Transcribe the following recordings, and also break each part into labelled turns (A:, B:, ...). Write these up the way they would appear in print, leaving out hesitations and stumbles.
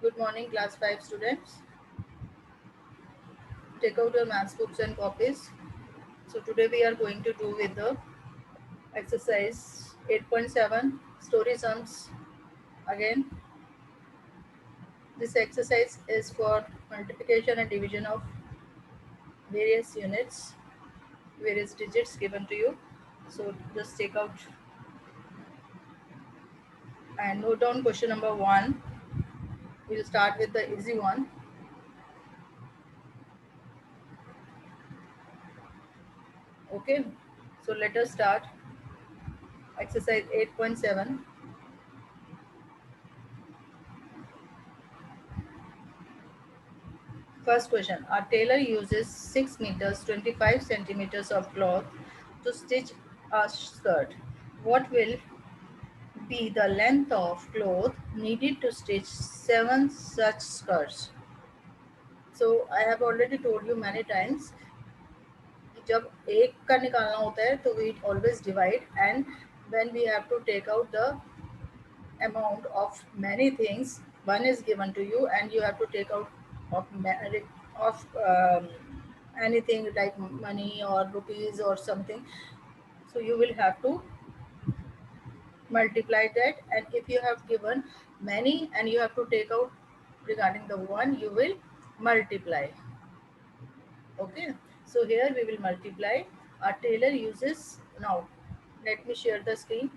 A: Good morning, class 5 students. Take out your maths books and copies. So today we are going to do with the exercise 8.7 story sums. Again, this exercise is for multiplication and division of various units, various digits given to you. So just take out and note down question number 1. We'll start with the easy one. Okay, so let us start exercise 8.7. First question. A tailor uses 6 meters 25 centimeters of cloth to stitch a skirt. What will be the length of cloth needed to stitch 7 such skirts? So I have already told you many times कि जब एक का निकालना होता है तो we always divide, and when we have to take out the amount of many things, one is given to you and you have to take out of anything like money or rupees or something, so you will have to multiply that, and if you have given many and you have to take out regarding the one, you will multiply. Okay, so here we will multiply. A tailor uses, now let me share the screen.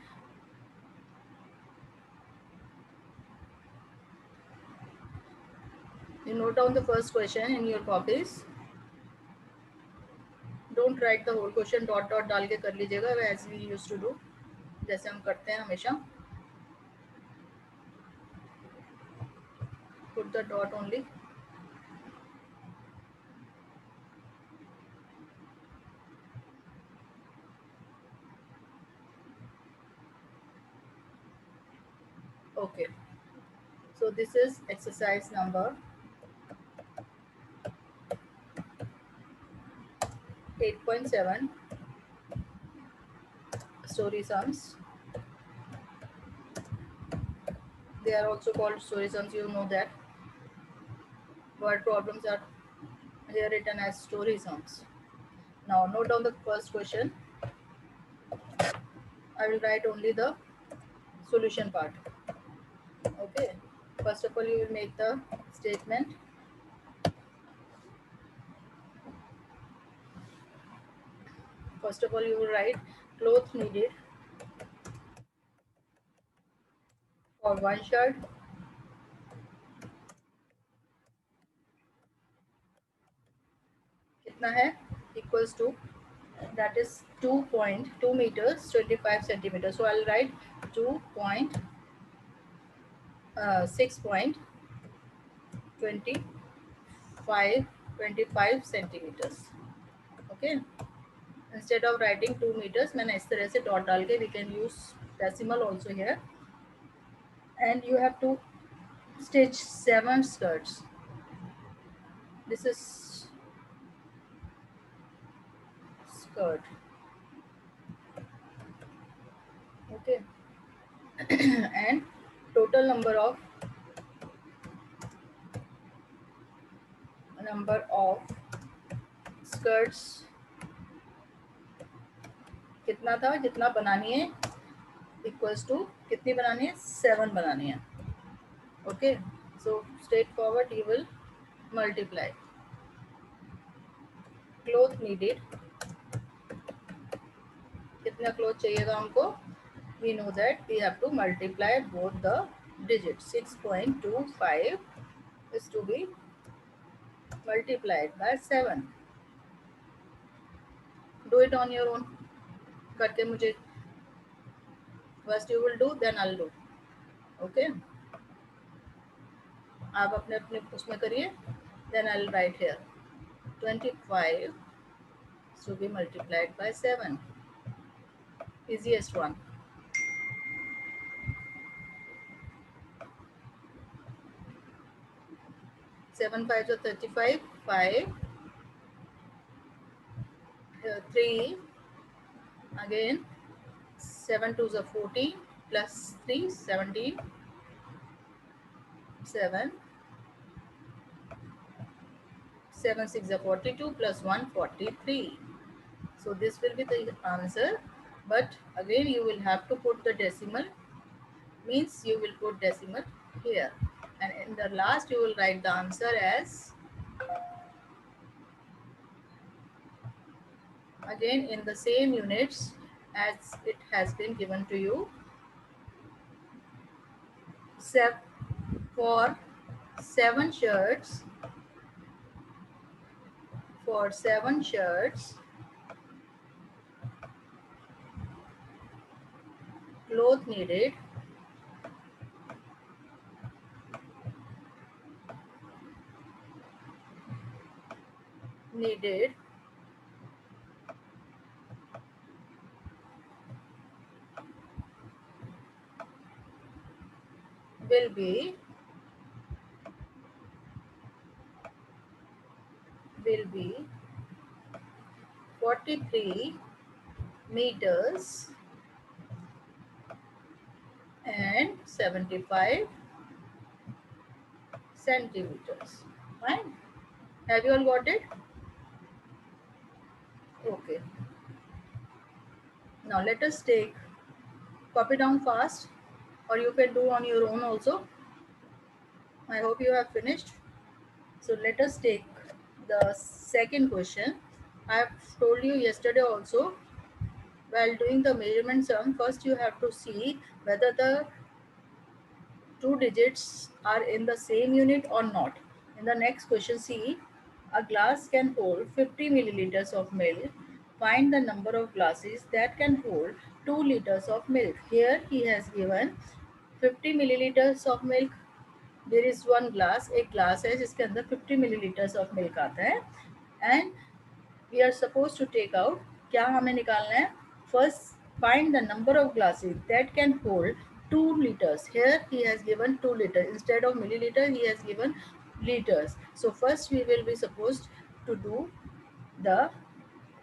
A: You note down the first question in your copies. Don't write the whole question, dot dot डाल के कर लीजिएगा as we use to do, जैसे हम करते हैं हमेशा. Put the dot only. Okay, so this is exercise number 8.7 story sums. They are also called story sums, you know that. Word problems are here written as story sums. Now note down the first question. I will write only the solution part. Okay, first of all you will make the statement. First of all you will write cloth needed for one shirt कितना है, equals to, that is 2.2 meters 25 centimeters. So I'll write 6.25 centimeters. Okay, instead of writing 2 meters मैंने इस तरह से dot डाल के, we can use decimal also here, and you have to stitch 7 skirts. This is skirt. Okay, and total number of skirts कितना था, जितना बनानी है, इक्वल्स टू कितनी बनानी है, 7 बनानी है. Okay, so straight forward you will multiply cloth needed. कितना क्लोथ चाहिएगा हमको, we know that we have to multiply both the digit. 6.25 is to be multiplied by 7. Do it on your own. करके मुझे first you will do then I will do. Okay, आप अपने अपने उसमें करिए. Then I will write here 25 to be multiplied by 7. Easiest one. 7 5s are 35. 5 3 again. 7 2s are 14 plus 3 17. 7 7 6 are 42 plus 1 43. So this will be the answer, but again you will have to put the decimal, means you will put decimal here, and in the last you will write the answer as, again in the same units as it has been given to you. For 7 shirts, for 7 shirts, cloth needed will be 43 meters and 75 centimeters. Fine. Have you all got it? Okay. Now let us take, copy down fast, or you can do on your own also. I hope you have finished. So let us take the second question. I have told you yesterday also, while doing the measurement sum, first you have to see whether the two digits are in the same unit or not. In the next question, see, a glass can hold 50 milliliters of milk. Find the number of glasses that can hold 2 liters of milk. Here he has given 50 milliliters of milk. There is one glass, एक glass है जिसके अंदर 50 milliliters of milk आता है, and we are supposed to take out, क्या हमें निकालना है, first find the number of glasses that can hold 2 liters. Here he has given 2 liters, instead of milliliter he has given liters. So first we will be supposed to do the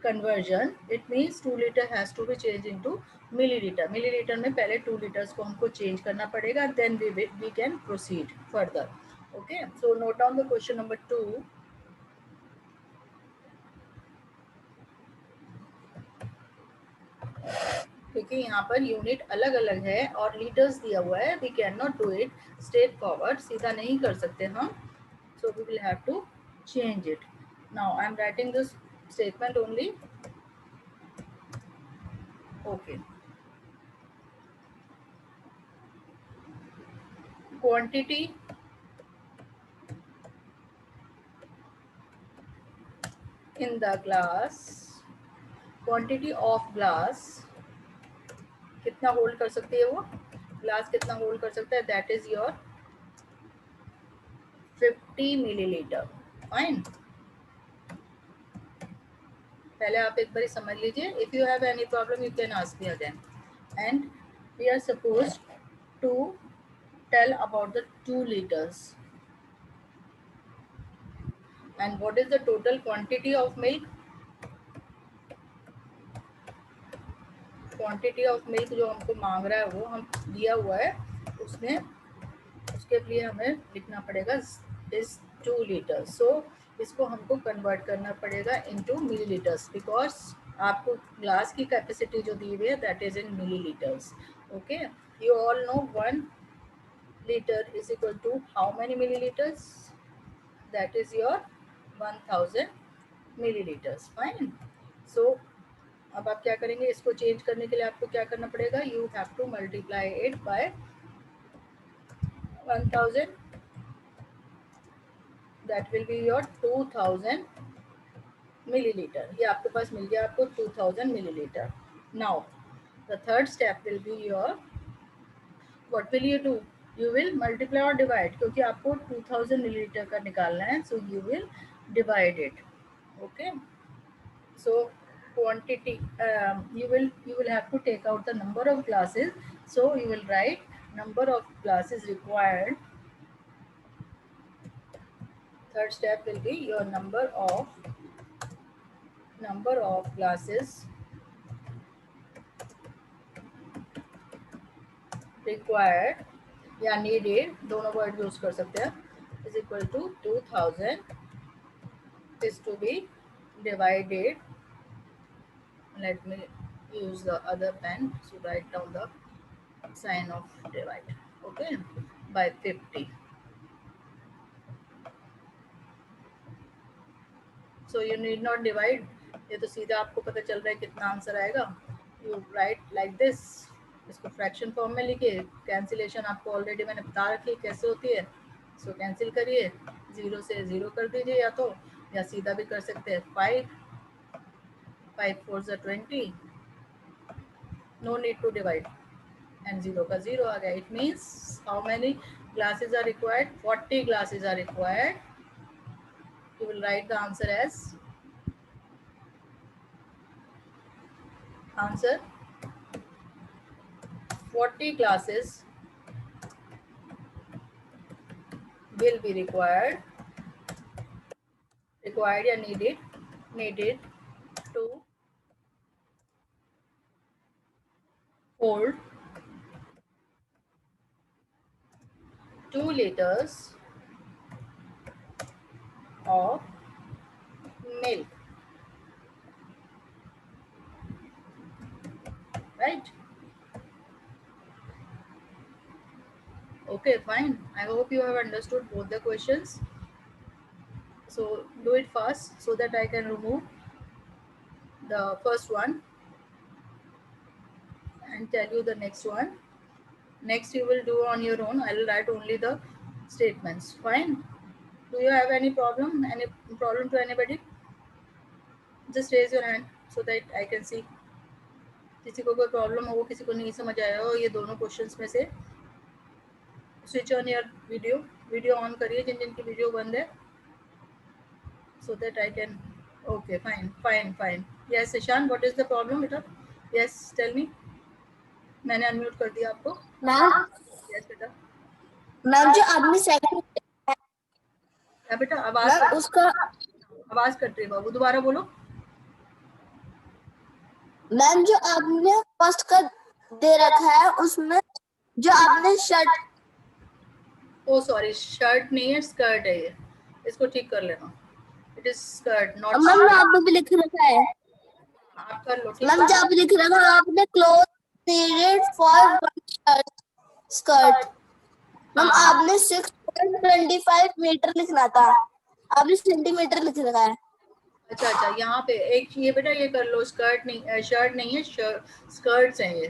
A: conversion. It means 2 liter has to be changed into milliliter. Milliliter में पहले 2 liters को हमको change करना पड़ेगा, then we can proceed further. Okay, so note down the question number 2. क्योंकि यहाँ per unit अलग अलग है और लीटर्स दिया हुआ है, we can not do it straight forward, सीधा नहीं कर सकते हम, so we will have to change it. Now I am writing this statement only. Okay, quantity in the glass, quantity of glass, कितना होल्ड कर सकती है वो ग्लास, कितना होल्ड कर सकता है, that is your 50 millilitre. Fine, पहले आप एक बार समझ लीजिए. If you have any problem you can ask me again. And we are supposed to tell about the 2 liters. And what is the total quantity of milk? Quantity of milk जो हमको मांग रहा है वो हम दिया हुआ है, उसमें उसके लिए हमें लिखना पड़ेगा इज 2 लीटर्स. सो इसको हमको कन्वर्ट करना पड़ेगा इनटू मिलीलीटर्स, बिकॉज आपको ग्लास की कैपेसिटी जो दी हुई है that is in millilitres. Okay, you all know 1 liter is equal to how many milliliters? That is your 1000 milliliters. Fine. So अब आप क्या करेंगे, इसको चेंज करने के लिए आपको क्या करना पड़ेगा, you have to multiply it by 1000, that will be your 2000 millilitre. ये आपके पास मिल गया आपको 2000 millilitre. Now the third step will be your, what will you do, you will multiply और डिवाइड, क्योंकि आपको 2000 मिलीलीटर का निकालना है, सो you will divide it. Okay, so quantity, you will have to take out the number of glasses, so you will write number of glasses required. Third step will be your number of glasses required या needed, दोनों word use कर सकते हैं, is equal to 2000 is to be divided. Let me use the other pen to write down the sign of divide. Okay, by 50. So you need not divide. ये तो सीधा आपको पता चल रहा है कितना आंसर आएगा. You write like this. इसको फ्रैक्शन फॉर्म में लिखिए. कैंसिलेशन आपको ऑलरेडी मैंने बता रखी है कैसे होती है. सो कैंसिल करिए. 0 से 0 कर दीजिए या सीधा भी कर सकते हैं. 5 4 20. No need to divide. And 0 का 0 आ गया. It means how many glasses are required? 40 glasses are required. You will write the answer as answer 40 glasses will be required या needed to hold 2 liters of milk, right? Okay, fine. I hope you have understood both the questions. So do it fast so that I can remove the first one and tell you the next one. Next you will do on your own. I will write only the statements. Fine. Do you have any problem? Any problem to anybody? Just raise your hand so that I can see. किसी को कोई problem हो, किसी को नहीं समझ आया हो ये दोनों क्वेश्चंस में से. Switch on your video on करिए जिन जिनकी वीडियो बंद है, so that I can. Okay, fine. Yes, Ishan, what is the problem बेटा? Yes, tell me. मैंने अनम्यूट कर दिया आपको.
B: मैम.
A: Yes बेटा.
B: मैम जो आदमी सेकंड
A: बेटा आवाज
B: उसका
A: आवाज कट रही है बाबू, दोबारा बोलो.
B: मैम जो आपने फर्स्ट का दे रखा है उसमें जो आपने शर्ट.
A: ओ सॉरी, शर्ट नहीं है, स्कर्ट है ये. इसको ठीक कर लेना. It is skirt not.
B: Ma'am आपने भी लिख रखा है.
A: आप कर लो.
B: मैम जो आप लिख रखा है आपने cloth needed for one shirt skirt. Ma'am आपने 6.25 मीटर लिखना था, आपने सेंटीमीटर लिख रखा है.
A: अच्छा, यहाँ पे एक ये बेटा ये कर लो. स्कर्ट नहीं, शर्ट नहीं है, स्कर्ट्स हैं ये.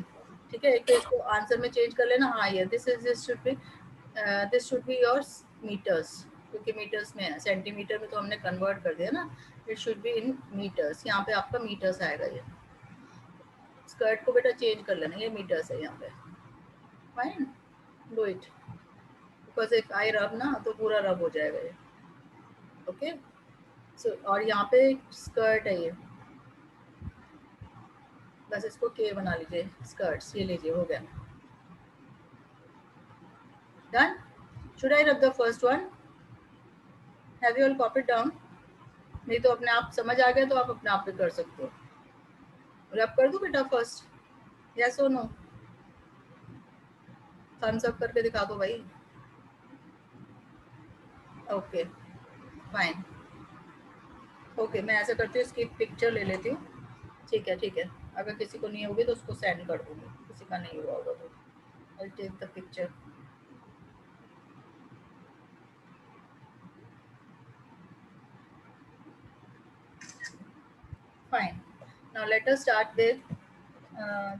A: ठीक है, एक तो इसको आंसर में चेंज कर लेना. हाँ, ये this should be your metres, क्योंकि मीटर्स में है. सेंटीमीटर में तो हमने कन्वर्ट कर दिया ना. It should be in metres. यहाँ पे आपका मीटर्स आएगा. ये स्कर्ट को बेटा चेंज कर लेना, ये मीटर्स है यहाँ पे. Fine, do it. Because if I रब ना तो पूरा रब हो जाएगा ये. ओके. सो और यहाँ पे स्कर्ट है ये, बस इसको के बना लीजिए. स्कर्ट्स ये लीजिए, हो गया. डन. शुड आई रब the first one? Have you all copied down? नहीं तो अपने आप समझ आ गया तो आप अपने आप भी कर सकते हो. रब कर दूं बेटा फर्स्ट? यस और नो? थम्स अप करके दिखा दो भाई. Okay, fine. ओके, मैं ऐसा करती हूँ, इसकी पिक्चर ले लेती हूँ. ठीक है. अगर किसी को नहीं होगी तो उसको सेंड कर दूंगी. किसी का नहीं हुआ होगा तो I take the picture. Fine. Now let us start with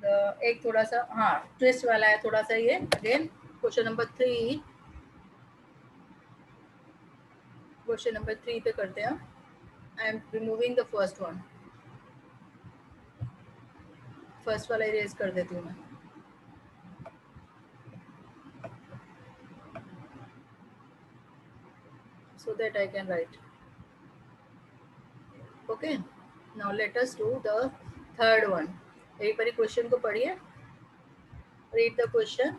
A: the एक थोड़ा सा ट्विस्ट वाला है थोड़ा सा ये. Again question number 3. Question number 3 पे करते हैं. I am removing the first one. First वाला इरेज कर देती हूँ मैं. so that I can write. Okay, now let us do the third one. एक बारी क्वेश्चन को पढ़िए. Read the question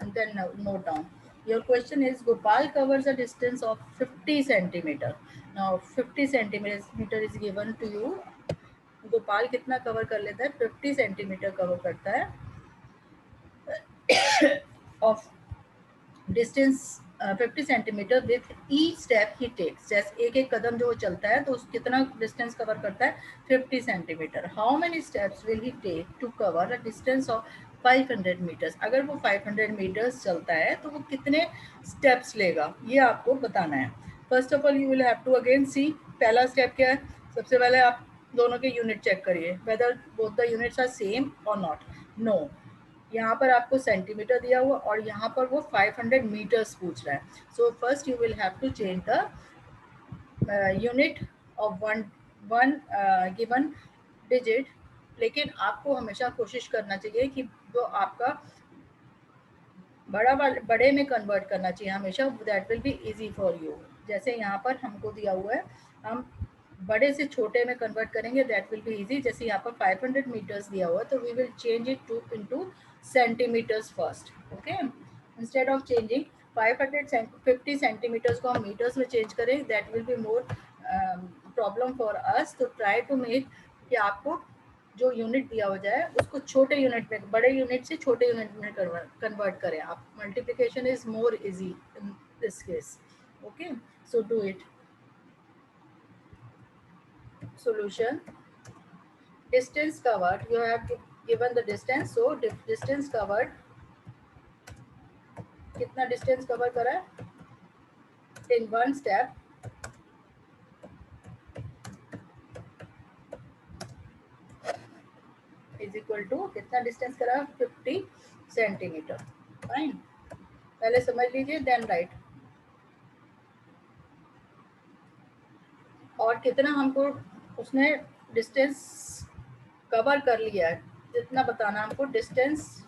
A: and then note down. Your question is Gopal covers a distance of 50 centimeter. Now 50 centimeter is given to you. Gopal कितना cover कर लेता है? 50 centimetre cover करता है. Of distance 50 centimetre with each step he takes. जैसे एक एक कदम जो वो चलता है तो उस कितना डिस्टेंस कवर करता है, 50 centimetre. How many steps will he take to cover a distance of 500 metres. अगर वो 500 मीटर्स चलता है तो वो कितने स्टेप्स लेगा, ये आपको बताना है। First of all you will have to again see, पहला स्टेप क्या है, सबसे पहले आप दोनों के यूनिट चेक करिए, whether both the units are same और नॉट। नो, यहाँ पर आपको सेंटीमीटर दिया हुआ और यहाँ पर वो 500 मीटर्स पूछ रहा है। So first you will have to change the unit of one one given digit. लेकिन आपको हमेशा कोशिश करना चाहिए कि वो आपका बड़े में कन्वर्ट करना चाहिए हमेशा, that will be easy for you. जैसे यहाँ पर हमको दिया हुआ है, हम बड़े से छोटे में कन्वर्ट करेंगे, दैट विल बी इजी। जैसे यहाँ पर 500 मीटर्स दिया हुआ है तो we will change it to into centimetres first. Okay, instead of changing 550 centimetres को हम मीटर्स में चेंज करें, that will be more problem for us. तो ट्राई टू मेक कि आपको जो यूनिट दिया हो जाए उसको छोटे यूनिट में, बड़े यूनिट से छोटे यूनिट में कन्वर्ट करें आप। Multiplication is more easy in this case. Okay, so do it. Solution: distance covered, you have given the distance, so distance covered, कितना distance cover करा है in one step is equal to कितना distance करा, 50 centimetre. Fine, पहले समझ लीजिए then right. और कितना हमको उसने डिस्टेंस कवर कर लिया है, जितना बताना हमको डिस्टेंस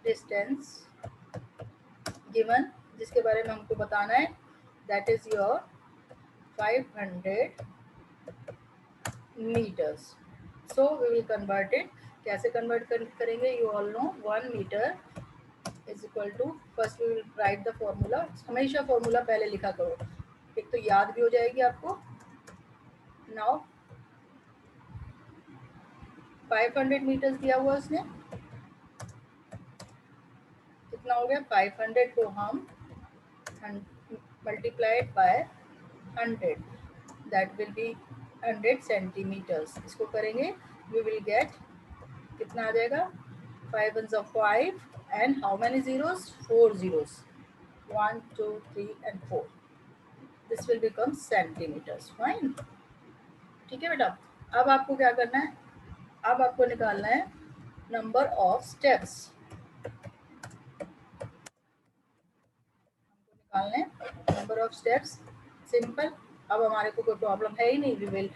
A: डिस्टेंस गिवन, जिसके बारे में हमको बताना है, दैट इज योर 500 meters. So we will convert it. कैसे कन्वर्ट करेंगे, you all know 1 metre is equal to, first we will write the formula. हमेशा फॉर्मूला पहले लिखा करो, एक तो याद भी हो जाएगी आपको। नाउ 500 मीटर्स दिया हुआ उसने, कितना हो गया, 500 को हम multiplied by 100, that will be 100 centimetres. इसको करेंगे वी विल गेट, कितना आ जाएगा, 5 ones are 5 and how many zeros, 4 zeros, 1 2 3 and 4, this will become centimeters. Fine, ठीक है बेटा। अब आपको क्या करना है, अब आपको निकालना है नंबर ऑफ स्टेप्स, निकालने नंबर ऑफ स्टेप्स। सिंपल, अब हमारे को कोई प्रॉब्लम है ही नहीं, we will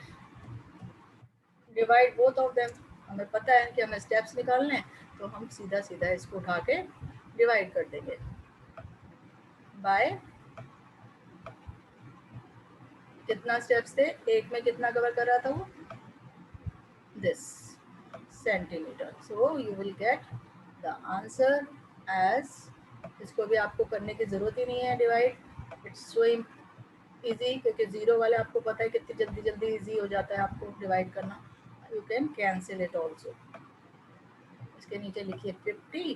A: divide both of them. हमें पता है कि हमें स्टेप्स निकालने हैं, तो हम सीधा सीधा इसको उठा के डिवाइड कर देंगे बाय, कितना स्टेप्स थे, एक में कितना कवर कर रहा था वो, this centimetre. So you will get the answer as, इसको भी आपको करने की जरूरत ही नहीं है डिवाइड, इट्स सो इजी, क्योंकि जीरो वाले आपको पता है कितनी जल्दी जल्दी इजी हो जाता है आपको डिवाइड करना। You can cancel it also, इसके नीचे लिखिए 50।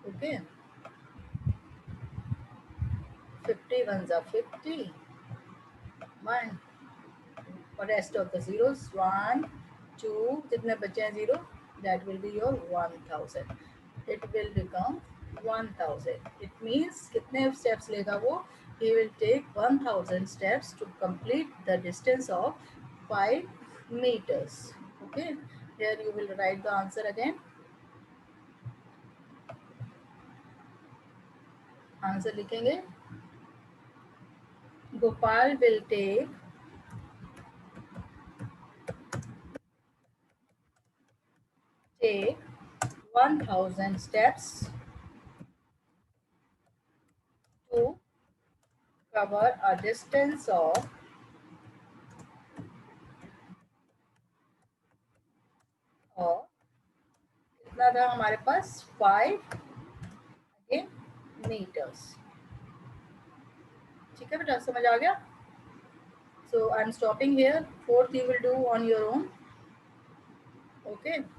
A: ओके, 50 ones are 50, 1 और रेस्ट ऑफ द जीरोस 1 2, जितने बचे हैं zero, that will be your 1000, it will become 1000। It means कितने स्टेप्स लेगा वो, he will take 1000 steps to complete the distance of 5 meters. Okay, here you will write the answer again. Answer लिखेंगे, Gopal will take 1000 steps to cover a distance of, और कितना था हमारे पास, 5 meters। ठीक है बेटा, समझ आ गया। So I am stopping here, fourth you will do on your own. Okay.